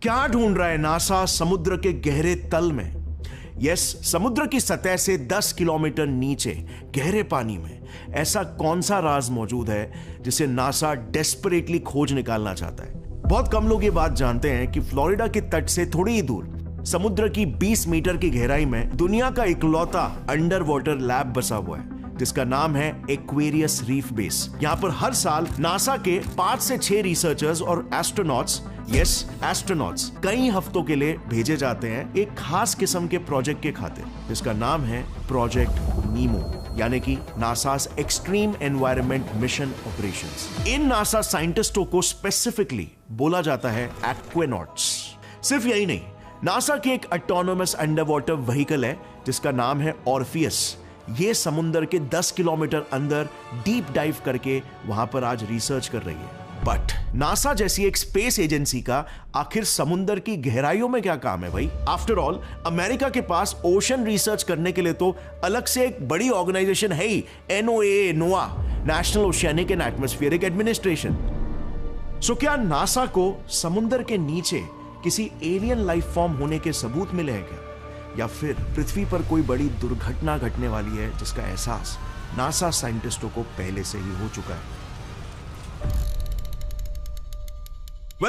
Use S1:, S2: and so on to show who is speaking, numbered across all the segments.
S1: क्या ढूंढ रहा है नासा समुद्र के गहरे तल में? यस, समुद्र की सतह से 10 किलोमीटर नीचे गहरे पानी में ऐसा कौन सा राज मौजूद है जिसे नासा डेस्परेटली खोज निकालना चाहता है? बहुत कम लोग ये बात जानते हैं कि फ्लोरिडा के तट से थोड़ी ही दूर समुद्र की 20 मीटर की गहराई में दुनिया का इकलौता अंडर वाटर लैब बसा हुआ है जिसका नाम है एक्वेरियस रीफ बेस। यहाँ पर हर साल नासा के 5 से 6 रिसर्चर्स और एस्ट्रोनॉट्स, यस एस्ट्रोनॉट्स, कई हफ्तों के लिए भेजे जाते हैं एक खास किस्म के प्रोजेक्ट के खातिर जिसका नाम है प्रोजेक्ट नीमो, यानी कि NASA's extreme environment mission operations. इन नासा साइंटिस्टों को स्पेसिफिकली बोला जाता है एक्वेनॉट्स। सिर्फ यही नहीं, नासा की एक ऑटोनोमस अंडर वाटर व्हीकल है जिसका नाम है ऑर्फियस। ये समुद्र के 10 किलोमीटर अंदर डीप डाइव करके वहां पर आज रिसर्च कर रही है। बट नासा जैसी एक स्पेस एजेंसी का आखिर समुद्र की गहराइयों में क्या काम है भाई? आफ्टर ऑल, अमेरिका के पास ओशन रिसर्च करने के लिए तो अलग से एक बड़ी ऑर्गेनाइजेशन है ही, NOAA, national oceanic and atmospheric administration. So क्या नासा को समुद्र के नीचे किसी एलियन लाइफ फॉर्म होने के सबूत मिले हैं क्या? या फिर पृथ्वी पर कोई बड़ी दुर्घटना घटने वाली है जिसका एहसास नासा साइंटिस्टों को पहले से ही हो चुका है?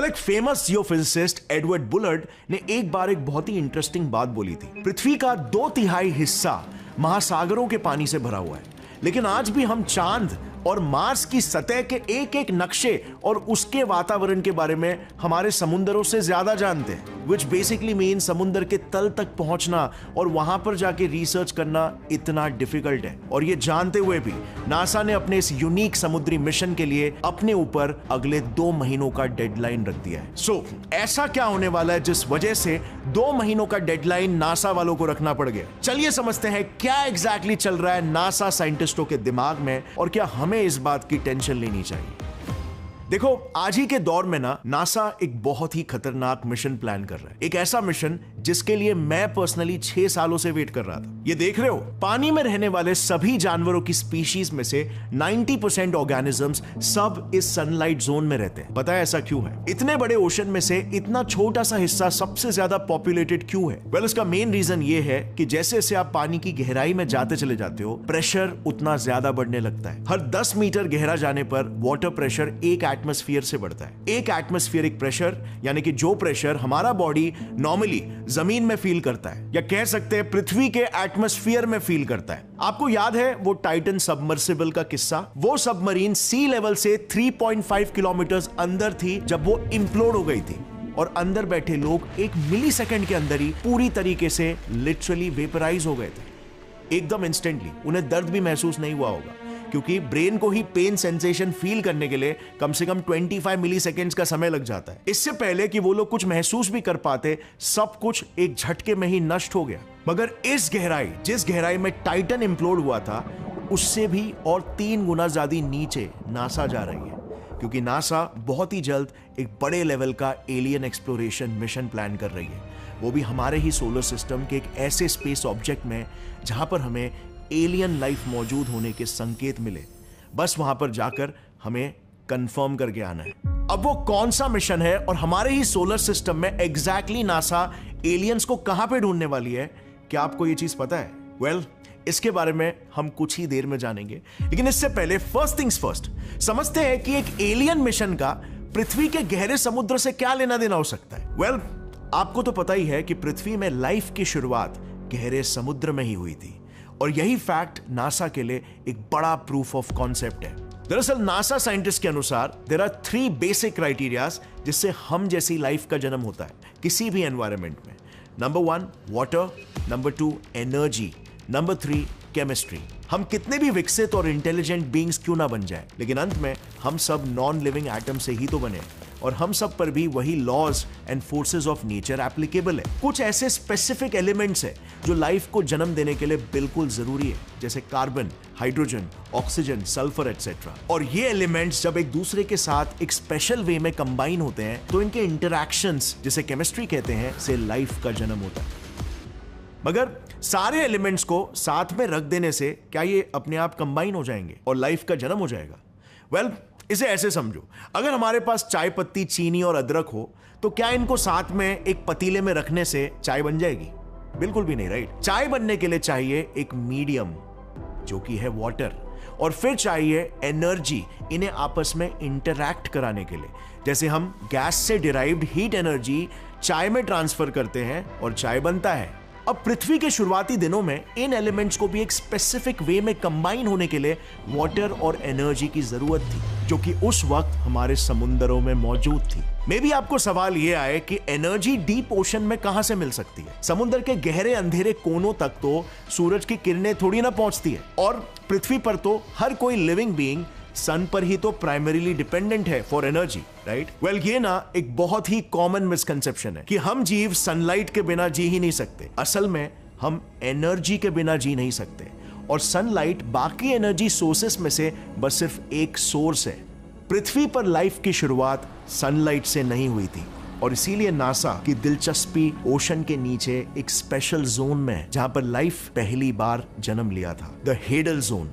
S1: एक फेमस जियोफिजिसिस्ट एडवर्ड बुलर्ड ने एक बार एक बहुत ही इंटरेस्टिंग बात बोली थी। पृथ्वी का 2/3 हिस्सा महासागरों के पानी से भरा हुआ है, लेकिन आज भी हम चांद और मार्स की सतह के एक एक नक्शे और उसके वातावरण के बारे में हमारे समुद्रों से ज्यादा जानते हैं, which basically means समुद्र के तल तक पहुंचना और वहां पर जाके रिसर्च करना इतना डिफिकल्ट है। और ये जानते हुए भी नासा ने अपने इस यूनिक समुद्री मिशन के लिए अपने ऊपर अगले 2 महीनों का डेडलाइन रख दिया है। सो ऐसा क्या होने वाला है जिस वजह से 2 महीनों का डेडलाइन नासा वालों को रखना पड़ गया? चलिए समझते हैं क्या एग्जैक्टली चल रहा है नासा साइंटिस्टों के दिमाग में और क्या हमें इस बात की टेंशन लेनी चाहिए। देखो, आज ही के दौर में ना नासा एक बहुत ही खतरनाक मिशन प्लान कर रहा है। एक ऐसा मिशन जिसके लिए मैं पर्सनली 6 सालों से वेट कर रहा था। ये देख रहे हो, पानी में रहने वाले सभी जानवरों की स्पीशीज में से 90% ऑर्गेनिजम्स सब इस सनलाइट जोन में रहते हैं। पता है ऐसा क्यों है? इतने बड़े ओशन में से इतना छोटा सा हिस्सा सबसे ज्यादा पॉपुलेटेड क्यों है? वेल, इसका मेन रीजन ये है कि जैसे जैसे आप पानी की गहराई में जाते चले जाते हो, प्रेशर उतना ज्यादा बढ़ने लगता है। हर 10 मीटर गहरा जाने पर वाटर प्रेशर 1 एटमॉस्फेयर से बढ़ता है। एक एटमॉस्फेरिक प्रेशर यानी कि जो प्रेशर हमारा बॉडी नॉर्मली जमीन में फील करता है, या कह सकते हैं पृथ्वी के एटमॉस्फेयर में फील करता है। आपको याद है वो टाइटन सबमर्सिबल का किस्सा? वो सबमरीन सी लेवल से 3.5 किलोमीटर अंदर थी जब वो इम्प्लोड हो गई थी और अंदर बैठे लोग 1 मिलीसेकंड के अंदर ही पूरी तरीके से लिटरली वेपराइज हो गए थे। एकदम इंस्टेंटली। उन्हें दर्द भी महसूस नहीं हुआ होगा क्योंकि ब्रेन को ही पेन सेंसेशन फील करने के लिए कम से कम 25 मिलीसेकंड्स का समय लग जाता है। इससे पहले कि वो लोग कुछ महसूस भी कर पाते, सब कुछ एक झटके में ही नष्ट हो गया। मगर जिस गहराई में टाइटन इम्प्लोड हुआ था, उससे भी और 3 गुना ज्यादा नीचे नासा जा रही है, क्योंकि नासा बहुत ही जल्द एक बड़े लेवल का एलियन एक्सप्लोरेशन मिशन प्लान कर रही है, वो भी हमारे ही सोलर सिस्टम के एक ऐसे स्पेस ऑब्जेक्ट में जहां पर हमें एलियन लाइफ मौजूद होने के संकेत मिले। बस वहां पर जाकर हमें कंफर्म करके आना है। अब वो कौन सा मिशन है और हमारे ही सोलर सिस्टम में एग्जैक्टली नासा एलियंस को कहां पे ढूंढने वाली है, क्या आपको ये चीज पता है? वेल, इसके बारे में हम कुछ ही देर में जानेंगे, लेकिन इससे पहले फर्स्ट थिंग्स फर्स्ट, समझते हैं कि एक एलियन मिशन का पृथ्वी के गहरे समुद्र से क्या लेना देना हो सकता है। वेल, आपको तो पता ही है कि पृथ्वी में लाइफ की शुरुआत गहरे समुद्र में ही हुई थी, और यही फैक्ट नासा के लिए एक बड़ा प्रूफ ऑफ कॉन्सेप्ट है। दरअसल नासा साइंटिस्ट के अनुसार देयर आर 3 बेसिक क्राइटेरियाज जिससे हम जैसी लाइफ का जन्म होता है किसी भी एनवायरनमेंट में। Number 1 water, number 2 energy, number 3 chemistry. हम कितने भी विकसित और इंटेलिजेंट बीइंग्स क्यों ना बन जाए, लेकिन अंत में हम सब नॉन लिविंग एटम से ही तो बने, और हम सब पर भी वही laws and forces of nature applicable है। कुछ ऐसे स्पेसिफिक एलिमेंट्स है जो लाइफ को जन्म देने के लिए बिल्कुल जरूरी है, जैसे carbon, hydrogen, oxygen, sulphur etcetera. और ये एलिमेंट्स जब एक दूसरे के साथ एक स्पेशल वे में कंबाइन होते हैं तो इनके इंटरैक्शंस, जिसे केमिस्ट्री कहते हैं, से लाइफ का जन्म होता है। मगर सारे एलिमेंट्स को साथ में रख देने से क्या ये अपने आप कंबाइन हो जाएंगे और लाइफ का जन्म हो जाएगा? वेल, इसे ऐसे समझो, अगर हमारे पास चाय पत्ती, चीनी और अदरक हो तो क्या इनको साथ में एक पतीले में रखने से चाय बन जाएगी? बिल्कुल भी नहीं, राइट? चाय बनने के लिए चाहिए एक मीडियम, जो कि है वाटर, और फिर चाहिए एनर्जी इन्हें आपस में इंटरैक्ट कराने के लिए। जैसे हम गैस से डिराइव्ड हीट एनर्जी चाय में ट्रांसफर करते हैं और चाय बनता है। अब पृथ्वी के शुरुआती दिनों में इन एलिमेंट्स को भी एक स्पेसिफिक वे में कंबाइन होने के लिए वाटर और एनर्जी की जरूरत थी, जो कि उस वक्त हमारे समुद्रों में मौजूद थी। मे भी आपको सवाल यह आए कि एनर्जी डीप ओशन में कहां से मिल सकती है? समुद्र के गहरे अंधेरे कोनों तक तो सूरज की किरणें थोड़ी ना पहुंचती है, और पृथ्वी पर तो हर कोई लिविंग बीइंग सन पर ही तो प्राइमरीली डिपेंडेंट है फॉर एनर्जी, राइट? वेल, ये ना एक बहुत ही कॉमन मिसकंसेप्शन है कि हम जीव सनलाइट के बिना जी ही नहीं सकते। असल में हम एनर्जी के बिना जी नहीं सकते, और सनलाइट बाकी एनर्जी सोर्सेस में से बस सिर्फ एक सोर्स है। पृथ्वी पर लाइफ की शुरुआत सनलाइट से नहीं हुई थी, और इसीलिए नासा की दिलचस्पी ओशन के नीचे एक स्पेशल जोन में है जहां पर लाइफ पहली बार जन्म लिया था, द हेडल जोन।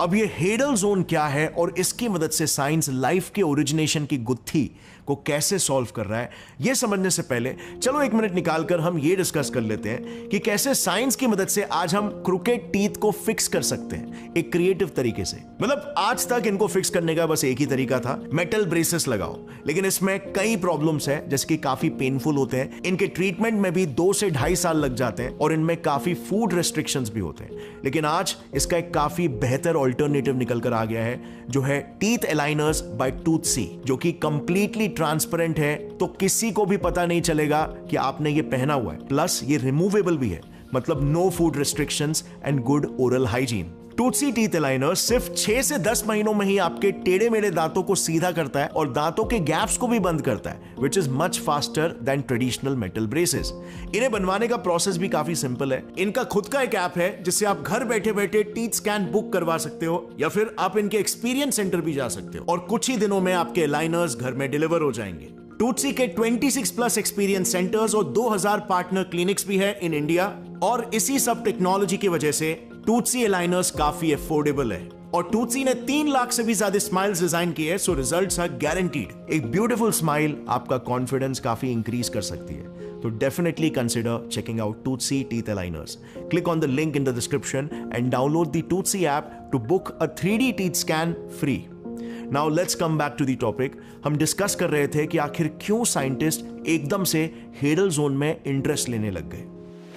S1: अब ये हेडल जोन क्या है और इसकी मदद से साइंस लाइफ के ओरिजिनेशन की गुत्थी को कैसे सॉल्व कर रहा है, ये समझने से पहले चलो एक मिनट निकालकर हम ये डिस्कस कर लेते हैं कि कैसे साइंस की मदद से आज हम क्रुकेड टीथ को फिक्स कर सकते हैं एक क्रिएटिव तरीके से। मतलब आज तक इनको फिक्स करने का बस एक ही तरीका था, मेटल ब्रेसेस लगाओ, लेकिन इसमें कई प्रॉब्लम्स है, जैसे कि काफी पेनफुल होते हैं, इनके ट्रीटमेंट में भी 2 से 2.5 साल लग जाते हैं, और इनमें काफी फूड रेस्ट्रिक्शंस भी होते हैं। लेकिन आज इसका एक काफी बेहतर ऑल्टरनेटिव निकल कर आ गया है, जो है टीथ अलाइनर्स बाय टूथसी, जो कि कंप्लीटली ट्रांसपेरेंट है, तो किसी को भी पता नहीं चलेगा कि आपने ये पहना हुआ है। प्लस ये रिमूवेबल भी है, मतलब no food restrictions and good oral hygiene. Toothsi teeth aligner सिर्फ 6 से 10 महीनों में ही आपके टेढ़े मेढ़े दांतों को सीधा करता है और दांतों के गैप्स को भी बंद करता है, which is much faster than traditional metal braces. इन्हें बनवाने का प्रोसेस भी काफी सिंपल है। इनका खुद का एक ऐप है जिससे आप घर बैठे बैठे टीथ स्कैन बुक करवा सकते हो, या फिर आप इनके एक्सपीरियंस सेंटर भी जा सकते हो, और कुछ ही दिनों में आपके अलाइनर्स घर में डिलीवर हो जाएंगे। टूथसी के 26 प्लस एक्सपीरियंस सेंटर्स और 2000 पार्टनर क्लिनिक्स भी है इन इंडिया, और इसी सब टेक्नोलॉजी की वजह से टूथसी अलाइनर्स काफी अफोर्डेबल है। और टूथसी ने 3 लाख से भी ज्यादा स्माइल्स डिजाइन किए हैं, सो रिजल्ट्स आर गारंटीड। एक ब्यूटीफुल स्माइल आपका कॉन्फिडेंस काफी इंक्रीज कर सकती है, तो definitely consider checking out Toothsi teeth aligners. Click on the link in the description and download the Toothsi app to book a 3D teeth scan free. Now let's come back to the topic. हम discuss कर रहे थे कि आखिर क्यों scientist एकदम से hadal zone में इंटरेस्ट लेने लग गए।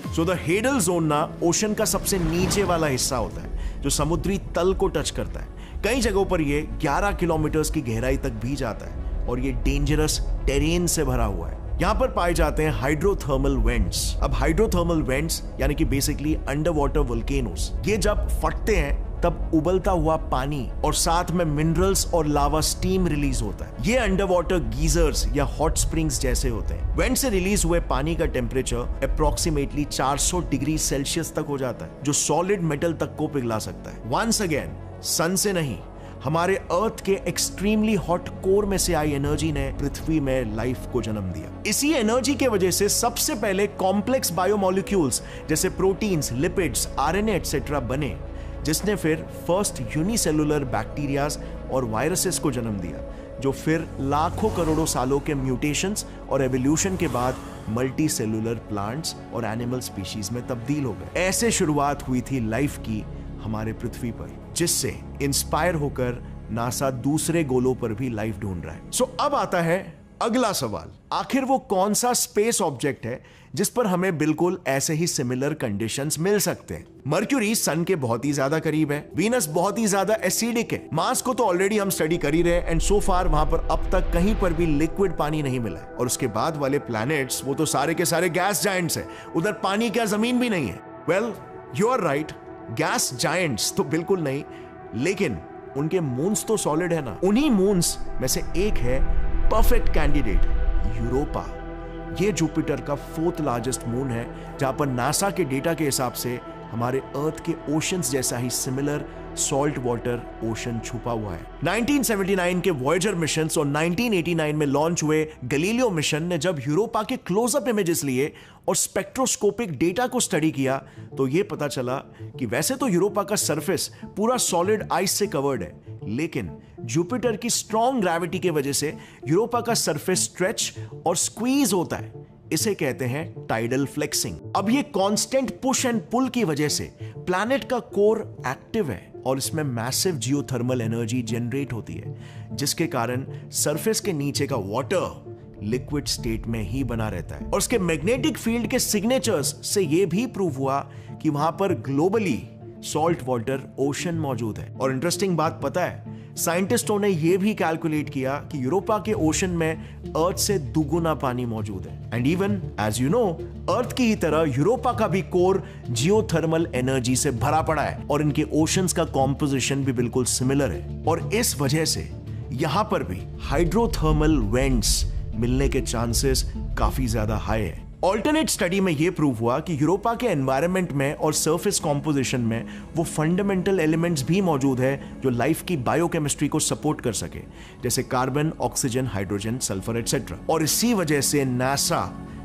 S1: सो द हेडल जोन ना ओशन का सबसे नीचे वाला हिस्सा होता है, जो समुद्री तल को टच करता है। कई जगहों पर ये 11 किलोमीटर की गहराई तक भी जाता है, और ये डेंजरस टेरेन से भरा हुआ है। यहां पर पाए जाते हैं हाइड्रोथर्मल वेंट्स। अब हाइड्रोथर्मल वेंट्स यानी कि बेसिकली अंडर वाटर वोल्केनोस, ये जब फटते हैं तब उबलता हुआ पानी और साथ में मिनरल्स और लावा स्टीम रिलीज होता है। ये अंडर वाटर गीजर्स या हॉट स्प्रिंग्स जैसे होते हैं। वेंट से रिलीज हुए पानी का टेम्परेचर अप्रोक्सीमेटली 400 डिग्री सेल्सियस तक हो जाता है, जो सॉलिड मेटल तक को पिघला सकता है। वंस अगेन सन से नहीं, हमारे अर्थ के एक्सट्रीमली हॉट कोर में से आई एनर्जी ने पृथ्वी में लाइफ को जन्म दिया। इसी एनर्जी के वजह से सबसे पहले कॉम्प्लेक्स बायोमोलिक्यूल्स जैसे प्रोटीन्स, लिपिड्स, आरएनए एटसेट्रा बने, जिसने फिर फर्स्ट यूनिसेलुलर बैक्टीरियाज और वायरसेस को जन्म दिया, जो फिर लाखों करोड़ों सालों के म्यूटेशंस और एवोल्यूशन के बाद मल्टी सेलुलर प्लांट्स और एनिमल स्पीशीज में तब्दील हो गए। ऐसे शुरुआत हुई थी लाइफ की हमारे पृथ्वी पर, जिससे इंस्पायर होकर नासा दूसरे गोलों पर भी लाइफ ढूंढ रहा है। सो अब आता है अगला सवाल, आखिर वो कौन सा स्पेस ऑब्जेक्ट है जिस पर हमें बिल्कुल ऐसे ही सिमिलर कंडीशंस मिल सकते हैं? मर्क्यूरी सन के बहुत ही ज्यादा करीब है, वीनस बहुत ही ज्यादा एसिडिक है, मार्स को तो ऑलरेडी हम स्टडी कर ही रहे हैं, एंड सो फार वहां पर अब तक कहीं पर भी लिक्विड पानी नहीं मिला है। और उसके बाद वाले प्लैनेट्स वो तो सारे के सारे गैस जायंट्स हैं, उधर पानी क्या जमीन भी नहीं है। Well, you are right, gas giants तो बिल्कुल नहीं, लेकिन उनके मून्स तो सॉलिड है ना। उन्हीं मून्स में से एक है परफेक्ट कैंडिडेट, यूरोपा। ये जुपिटर का 4th लार्जेस्ट मून है, जहां पर नासा के डेटा के हिसाब से हमारे अर्थ के ओशंस जैसा ही सिमिलर सॉल्ट वाटर ओशन छुपा हुआ है। 1979 के वॉयेजर मिशंस और 1989 में लॉन्च हुए गैलीलियो मिशन ने जब यूरोपा के क्लोजअप इमेजेस लिए और स्पेक्ट्रोस्कोपिक डेटा को स्टडी किया तो यह पता चला कि वैसे तो यूरोपा का सरफेस पूरा सॉलिड आइस से कवर्ड है, लेकिन जुपिटर की स्ट्रॉन्ग ग्रेविटी की वजह से यूरोपा का सरफेस स्ट्रेच और स्क्वीज होता है। इसे कहते हैं टाइडल फ्लेक्सिंग। अब ये कांस्टेंट पुश एंड पुल की वजह से प्लैनेट का कोर एक्टिव है और इसमें मैसिव जियोथर्मल एनर्जी जनरेट होती है, जिसके कारण सरफेस के नीचे का वाटर लिक्विड स्टेट में ही बना रहता है। और उसके मैग्नेटिक फील्ड के सिग्नेचर्स से यह भी प्रूव हुआ कि वहां पर ग्लोबली सॉल्ट वाटर ओशन मौजूद है। और इंटरेस्टिंग बात पता है, साइंटिस्टों ने यह भी कैलकुलेट किया कि यूरोपा के ओशन में अर्थ से दुगुना पानी मौजूद है। And even as you know, earth की ही तरह यूरोपा का भी कोर जियोथर्मल एनर्जी से भरा पड़ा है और इनके ओशंस का कॉम्पोजिशन भी बिल्कुल सिमिलर है। और इस वजह से यहां पर भी हाइड्रोथर्मल वेंट्स मिलने के चांसेस काफी ज्यादा हाई है। ऑल्टरनेट स्टडी में यह प्रूव हुआ कि यूरोपा के एनवायरनमेंट में और सरफेस कॉम्पोजिशन में वो फंडामेंटल एलिमेंट्स भी मौजूद है जो लाइफ की बायोकेमिस्ट्री को सपोर्ट कर सके, जैसे carbon, oxygen, hydrogen, sulphur etcetera. और इसी वजह से नासा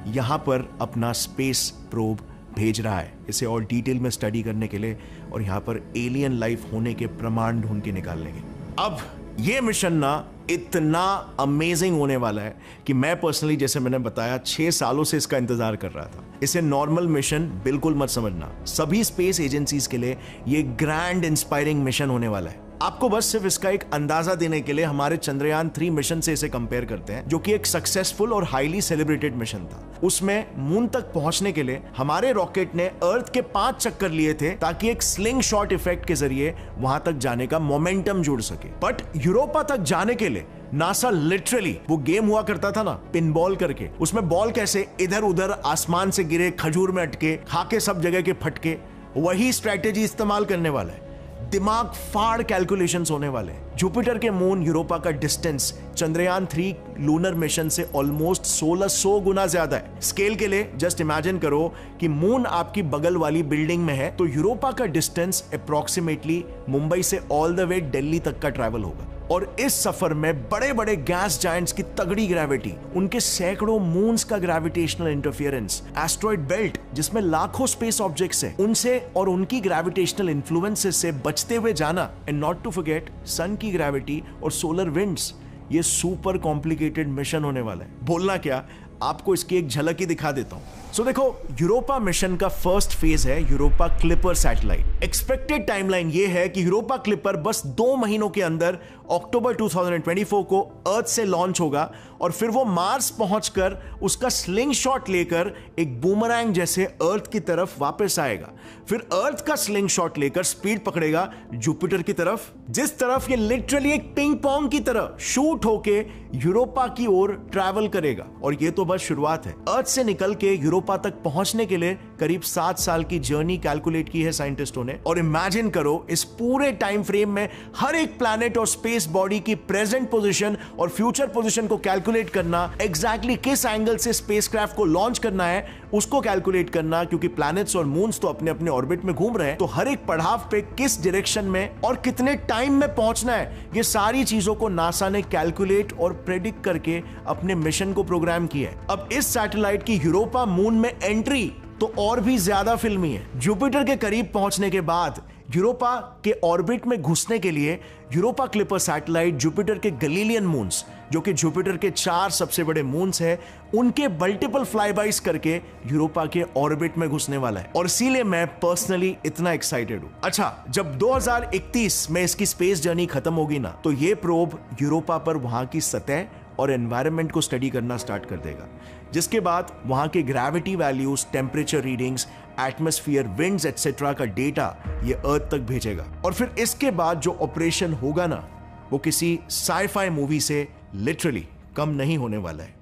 S1: यहां पर अपना स्पेस प्रोब भेज रहा है इसे और डिटेल में स्टडी करने के लिए और यहां पर एलियन लाइफ होने के प्रमाण ढूंढ के निकालने के। अब ये मिशन ना इतना अमेजिंग होने वाला है कि मैं पर्सनली, जैसे मैंने बताया, 6 सालों से इसका इंतजार कर रहा था। इसे नॉर्मल मिशन बिल्कुल मत समझना, सभी स्पेस एजेंसीज के लिए ये ग्रैंड इंस्पायरिंग मिशन होने वाला है। आपको बस सिर्फ इसका एक अंदाजा देने के लिए हमारे चंद्रयान 3 मिशन से इसे कंपेयर करते हैं, जो कि एक सक्सेसफुल और हाईली सेलिब्रेटेड मिशन था। उसमें मून तक पहुंचने के लिए हमारे रॉकेट ने अर्थ के 5 चक्कर लिए थे ताकि एक स्लिंग शॉट इफेक्ट के जरिए वहां तक जाने का मोमेंटम जुड़ सके। बट यूरोपा तक जाने के लिए नासा लिटरली, वो गेम हुआ करता था ना पिनबॉल करके, उसमें बॉल कैसे इधर उधर आसमान से गिरे, खजूर में अटके, खाके सब जगह के फटके, वही स्ट्रैटेजी इस्तेमाल करने वाला है। दिमाग फाड़ कैलकुलेशंस होने वाले हैं। जुपिटर के मून यूरोपा का डिस्टेंस चंद्रयान 3 लूनर मिशन से ऑलमोस्ट 1600 गुना ज्यादा है। स्केल के लिए जस्ट इमेजिन करो कि मून आपकी बगल वाली बिल्डिंग में है तो यूरोपा का डिस्टेंस अप्रोक्सीमेटली मुंबई से ऑल द वे दिल्ली तक का ट्रैवल होगा। और इस सफर में बड़े बड़े गैस जायंट्स की तगड़ी ग्रेविटी, उनके सैकड़ों मून्स का ग्रेविटेशनल इंटरफेरेंस, एस्ट्रॉइड बेल्ट जिसमें लाखों स्पेस ऑब्जेक्ट्स हैं, उनसे और उनकी ग्रेविटेशनल इन्फ्लुएंसेस से बचते हुए जाना, एंड नॉट टू फॉरगेट सन की ग्रेविटी और सोलर विंड्स। ये सुपर कॉम्प्लिकेटेड मिशन होने वाला है। बोलना क्या, आपको इसकी एक झलक ही दिखा देता हूं। सो देखो, यूरोपा मिशन का फर्स्ट फेज है Europa clipper satellite. Expected timeline ये है कि यूरोपा क्लिपर बस 2 महीनों के अंदर अक्टूबर 2024 को अर्थ से लॉन्च होगा और फिर वो मार्स पहुंचकर उसका स्लिंग शॉट लेकर एक बूमरैंग जैसे अर्थ की तरफ वापस आएगा। फिर अर्थ का स्लिंग शॉट लेकर स्पीड पकड़ेगा जुपिटर की तरफ, जिस तरफ ये लिटरली एक पिंग पोंग की तरह शूट होके यूरोपा की ओर ट्रैवल करेगा। और ये तो बस शुरुआत है। अर्थ से निकल के यूरोपा तक पहुंचने के लिए करीब 7 साल की जर्नी कैलकुलेट की है साइंटिस्टों ने। और इमेजिन करो, इस पूरे टाइम फ्रेम में हर एक प्लैनेट और स्पेस बॉडी की प्रेजेंट पोजीशन और फ्यूचर पोजीशन को कैलकुलेट करना, एग्जैक्टली किस एंगल से स्पेसक्राफ्ट को लॉन्च करना है उसको कैलकुलेट करना, क्योंकि प्लैनेट्स और मून्स तो अपने अपने ऑर्बिट में घूम रहे हैं, तो हर एक पड़ाव पे किस डायरेक्शन में और कितने टाइम में पहुंचना है, ये सारी चीजों को नासा ने कैलकुलेट और प्रेडिक्ट करके अपने मिशन को प्रोग्राम किया है। अब इस सैटेलाइट की यूरोपा मून में एंट्री तो और भी ज्यादा फिल्मी है। जुपिटर के करीब पहुंचने के बाद यूरोपा के ऑर्बिट में घुसने के लिए यूरोपा क्लिपर सैटेलाइट जुपिटर के गैलीलियन मून्स, जो कि जुपिटर के 4 सबसे बड़े मून्स हैं, उनके मल्टीपल फ्लाईबाइज करके यूरोपा के ऑर्बिट में घुसने वाला है। और इसीलिए मैं पर्सनली इतना एक्साइटेड हूं। अच्छा, जब 2031 में इसकी स्पेस जर्नी खत्म होगी ना, तो ये प्रोब यूरोपा पर वहां की सतह और एनवायरनमेंट को स्टडी करना स्टार्ट कर देगा, जिसके बाद वहां के gravity values, temperature readings, atmosphere, winds etcetera का डेटा ये अर्थ तक भेजेगा। और फिर इसके बाद जो ऑपरेशन होगा ना, वो किसी साइ-फाई मूवी से लिटरली कम नहीं होने वाला है।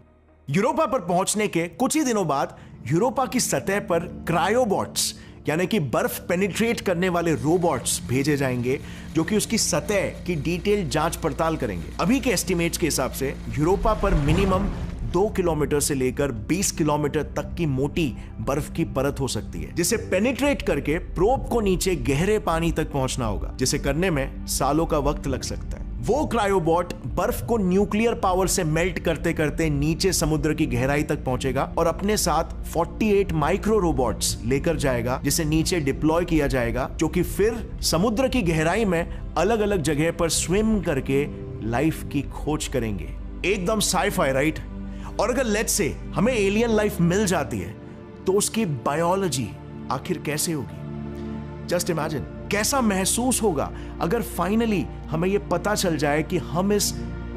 S1: यूरोपा पर पहुंचने के कुछ ही दिनों बाद यूरोपा की सतह पर क्रायोबॉट्स, यानी कि बर्फ पेनिट्रेट करने वाले रोबोट्स भेजे जाएंगे, जो कि उसकी सतह की डिटेल जांच पड़ताल करेंगे। अभी के एस्टिमेट्स के हिसाब से यूरोपा पर मिनिमम 2 किलोमीटर से लेकर 20 किलोमीटर तक की मोटी बर्फ की परत हो सकती है, जिसे पेनिट्रेट करके प्रोब को नीचे गहरे पानी तक पहुंचना होगा, जिसे करने में सालों का वक्त लग सकता है। वो क्रायोबॉट बर्फ को न्यूक्लियर पावर से मेल्ट करते करते नीचे समुद्र की गहराई तक पहुंचेगा और अपने साथ 48 माइक्रो रोबोट्स लेकर जाएगा, जिसे नीचे डिप्लॉय किया जाएगा, जो कि फिर समुद्र की गहराई में अलग अलग जगह पर स्विम करके लाइफ की खोज करेंगे। एकदम साइ-फाई, राइट? और अगर लेट्स से हमें एलियन लाइफ मिल जाती है तो उसकी बायोलॉजी आखिर कैसे होगी? जस्ट इमेजिन कैसा महसूस होगा अगर फाइनली हमें यह पता चल जाए कि हम इस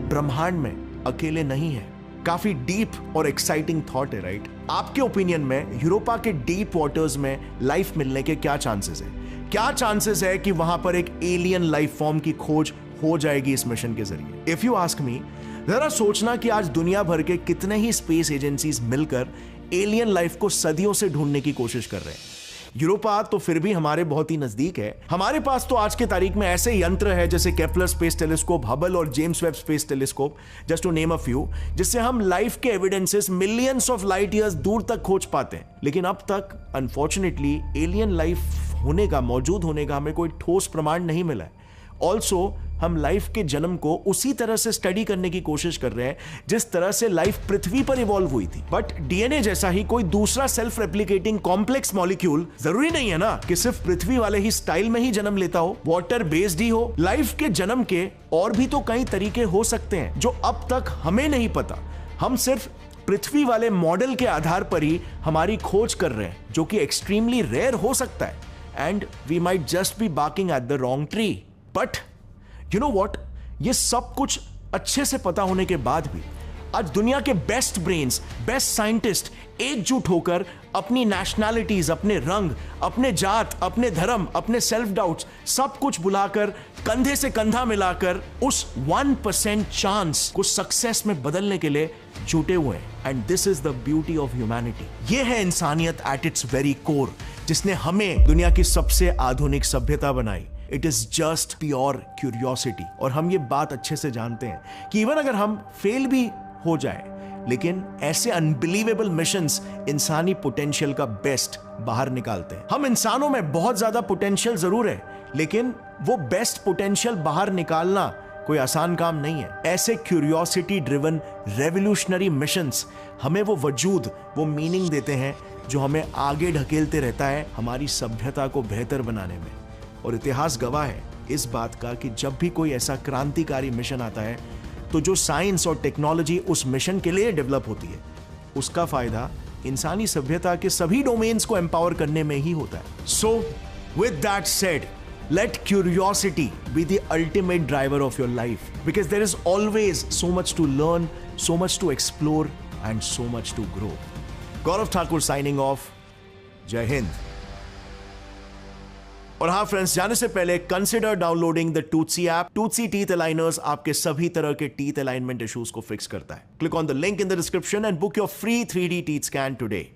S1: ब्रह्मांड में अकेले नहीं हैं। काफी डीप और एक्साइटिंग थॉट है, राइट? आपके ओपिनियन में यूरोपा के डीप वाटर्स में लाइफ मिलने के क्या चांसेस है? क्या चांसेस है कि वहां पर एक एलियन लाइफ फॉर्म की खोज हो जाएगी इस मिशन के जरिए? इफ यू आस्क मी, जरा सोचना कि आज दुनिया भर के कितने ही स्पेस एजेंसीज मिलकर एलियन लाइफ को सदियों से ढूंढने की कोशिश कर रहे हैं। यूरोपा तो फिर भी हमारे बहुत ही नजदीक है। हमारे पास तो आज के तारीख में ऐसे यंत्र है जैसे केपलर स्पेस टेलीस्कोप, हबल और James Webb space telescope, just to name a few, जिससे हम लाइफ के evidences millions of light years दूर तक खोज पाते हैं। लेकिन अब तक अनफॉर्चुनेटली एलियन लाइफ होने का, मौजूद होने का हमें कोई ठोस प्रमाण नहीं मिला है। ऑल्सो हम लाइफ के जन्म को उसी तरह से स्टडी करने की कोशिश कर रहे हैं जिस तरह से लाइफ पृथ्वी पर इवॉल्व हुई थी। बट डीएनए जैसा ही कोई दूसरा सेल्फ रेप्लिकेटिंग कॉम्प्लेक्स मॉलिक्यूल जरूरी नहीं है ना कि सिर्फ पृथ्वी वाले ही स्टाइल में ही जन्म लेता हो, वाटर बेस्ड ही हो। लाइफ के जन्म के और भी तो कई तरीके हो सकते हैं जो अब तक हमें नहीं पता। हम सिर्फ पृथ्वी वाले मॉडल के आधार पर ही हमारी खोज कर रहे हैं, जो कि एक्सट्रीमली रेयर हो सकता है and we might just be barking at the wrong tree. But you know what, ये सब कुछ अच्छे से पता होने के बाद भी आज दुनिया के बेस्ट ब्रेन्स, बेस्ट साइंटिस्ट एकजुट होकर अपनी नेशनैलिटीज, अपने रंग, अपने जात, अपने धर्म, अपने सेल्फ डाउट्स सब कुछ बुलाकर कंधे से कंधा मिलाकर उस 1% चांस को सक्सेस में बदलने के लिए जुटे हुए हैं। And this is the beauty of humanity. ये है इंसानियत एट इट्स वेरी कोर, जिसने हमें दुनिया की सबसे आधुनिक सभ्यता बनाई। It is just pure curiosity. और हम ये बात अच्छे से जानते हैं कि इवन अगर हम फेल भी हो जाए, लेकिन ऐसे अनबिलीवेबल मिशंस इंसानी पोटेंशियल का बेस्ट बाहर निकालते हैं। हम इंसानों में बहुत ज्यादा पोटेंशियल जरूर है, लेकिन वो बेस्ट पोटेंशियल बाहर निकालना कोई आसान काम नहीं है। ऐसे क्यूरियोसिटी ड्रिवन रेवोल्यूशनरी मिशंस हमें वो वजूद, वो मीनिंग देते हैं जो हमें आगे ढकेलते रहता है हमारी सभ्यता को बेहतर बनाने में। और इतिहास गवाह है इस बात का कि जब भी कोई ऐसा क्रांतिकारी मिशन आता है तो जो साइंस और टेक्नोलॉजी उस मिशन के लिए डेवलप होती है, उसका फायदा इंसानी सभ्यता के सभी डोमेन्स को एम्पावर करने में ही होता है। So with that said, let curiosity be the ultimate driver of your life, because there is always so much to learn, so much to explore and so much to grow. Gaurav Thakur signing off. Jai Hind. और हाँ friends, जाने से पहले consider downloading the Toothsi app. Toothsi teeth aligners आपके सभी तरह के teeth alignment issues को फिक्स करता है। Click on the link in the description and book your free 3D teeth scan today.